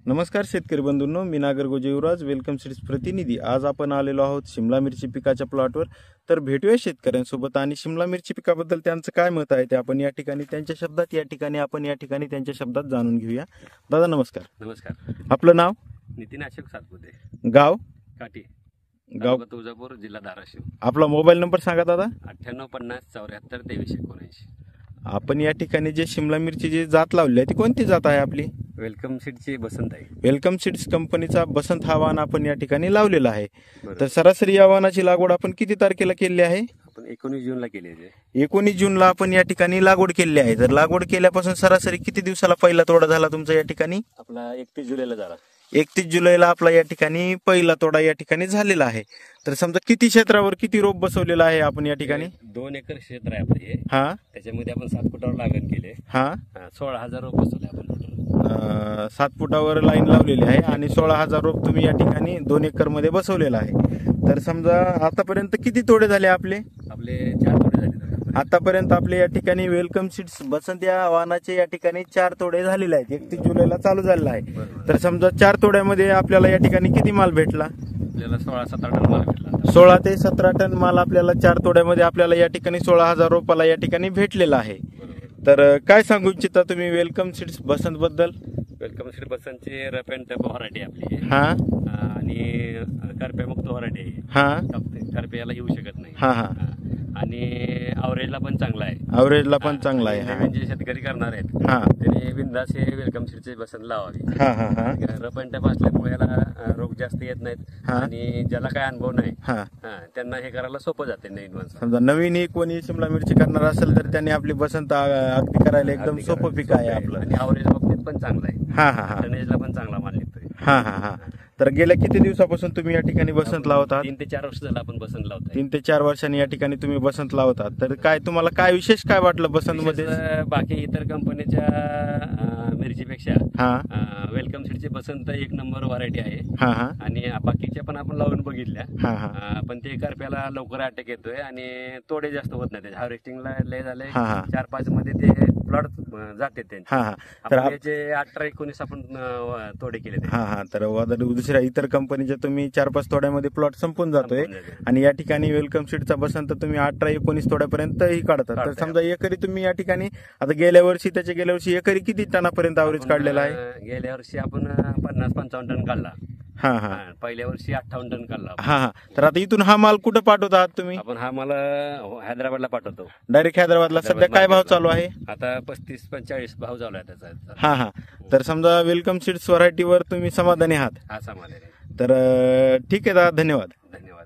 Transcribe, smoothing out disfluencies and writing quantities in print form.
नमस्कार शेतकरी बंधूंनो, मी नागरगोजे युवराज welcome seeds प्रतिनिधी। आज आपण आलेलो आहोत शिमला मिरची पिकाच्या प्लॉटवर। तर भेटूया शेतकऱ्यांसोबत आणि शिमला मिरची पिकाबद्दल त्यांचं काय मत आहे ते आपण या ठिकाणी त्यांच्या शब्दात त्यांच्या शब्दात जाणून घेऊया। दादा नमस्कार। नमस्कार। आपलं नाव? नितीन अशोक सातपुते। गाव? काठी। गाव तुळजापूर, जिल्हा धाराशिव। आपला मोबाईल नंबर सांगा दादा। 9850742319। आपण या ठिकाणी जे शिमला मिरची जी जात लावली आहे ती कोणती जात आहे आपली? वेलकम सीडची बसंत आहे। वेलकम सीड्स कंपनीचा बसंत हा वाण आपण या ठिकाणी लावलेला आहे। तर सरासरी या वाणाची लागवड आपण किती तारखेला केली आहे? आपण 19 जूनला केली आहे। 19 जूनला आपण या ठिकाणी लागवड केली आहे। तर लागवड केल्यापासून सरासरी किती दिवसाला पहिला तोडा झाला तुमचा या ठिकाणी? आपला 31 जुलैला झाला। 31 जुलैला आपला या ठिकाणी पहिला तोडा या ठिकाणी झालेला आहे। तर समजा किती क्षेत्रावर किती रोप बसवलेला आहे आपण या ठिकाणी? 2 एकर क्षेत्र आहे आपलं हे। हा, त्याच्यामध्ये आपण 7 फुटावर लागण केले। हा, 16,000 रोप बसवले आपण टोटल। 7 फुटावर लाईन लावलेली आहे आणि 16,000 रोप तुम्ही या ठिकाणी 2 एकर मध्ये बसवलेला आहे। तर समजा आतापर्यंत किती तोडे झाले आपले? आपले 4 तोडे झाले आतापर्यंत आपले या ठिकाणी वेलकम सीड्स बसंत या वाहनाचे या ठिकाणी 4 तोडे झालेले आहेत। 31 जुलैला चालू झालेला आहे। तर समजा 4 तोड्यामध्ये आपल्याला या ठिकाणी किती माल भेटला? आपल्याला 16-17 टन माल भेटला। 16 ते 17 टन माल आपल्याला 4 तोड्यामध्ये आपल्याला या ठिकाणी 16,000 रोपाला या ठिकाणी भेटलेला आहे। तर काय सांगू इच्छिता तुम्ही वेलकम सीड्स बसंत बद्दल? वेलकम सीड बसंतची रफ अँड टफ व्हरायटी आपली। हा, आणि करप्या मुक्त व्हरायटी आहे। हा, करप्याला येऊ शकत नाही। हा, हा, आणि ॲव्हरेजला पण चांगला आहे। ॲव्हरेजला पण चांगला आहे। नवीन जे शेतकरी करणार आहेत हा, त्यांनी बिंदास हे वेलकम सीडचे बसंत लावावी। हा, हा, हा, रफ अँड टफ असल्यामुळे याला रोग जास्त येत नाहीत आणि ज्याला काय अनुभव नाही हा, त्यांना हे करायला सोपं जाते नवीन माणसं। समजा नवीन कोणी शिमला मिरची करणार असेल तर त्यांनी आपली बसंत अगदी करायला एकदम सोपं पीक आहे आपलं। आणि ॲव्हरेज बाबतीत पण चांगला आहे। हा, हा, हा, टनेजला पण चांगला माल निघतोय। हा, हा, हा। तर गेल्या किती दिवसापासून तुम्ही या ठिकाणी बसंत लावतात? 3 ते 4 वर्ष झालं आपण बसंत लावतोय। 3 ते 4 वर्षांनी या ठिकाणी तुम्ही बसंत लावतात। तर काय तुम्हाला काय विशेष काय वाटलं बसंत मध्ये? बाकी इतर कंपनीच्या मिरचीपेक्षा वेलकम सीडची बसंत 1 नंबर व्हरायटी आहे। हा, हा, आणि बाकीच्या पण आपण लावून बघितल्या। हा, हा, पण ते करप्याला लवकर अटॅक येतोय आणि तोडे जास्त होत नाही। हार्वेस्टिंगला लय झाले। हा, हा, 4-5 मध्ये ते प्लॉट जाते त्यांचे। हा, हा। तर आपले 18-19 आपण तोडे केले। हा, हा। तर दुसऱ्या इतर कंपनीच्या तुम्ही 4-5 तोड्यामध्ये प्लॉट संपून जातोय आणि या ठिकाणी वेलकम सीडचा बसंत तुम्ही 18-19 तोड्यापर्यंत ही काढतात। तर समजा एकरी तुम्ही या ठिकाणी आता गेल्या वर्षी एकरी किती टनापर्यंत ॲव्हरेज काढलेला आहे? गेल्या वर्षी आपण 50-55 टन काढला। हा, हा, पहिल्या वर्षी 58 टन काढला। हा, हा। तर आता इथून हा माल कुठं पाठवत आहात तुम्ही? आपण हा माल हैदराबादला पाठवतो। डायरेक्ट हैदराबादला। सध्या काय भाव चालू आहे? आता 35-45 भाव चालू आहे त्याचा। हा, हा। तर समजा वेलकम सीड्स व्हरायटीवर तुम्ही समाधानी आहात? हा, समाधानी आहे। तर ठीक आहे दादा, धन्यवाद। धन्यवाद।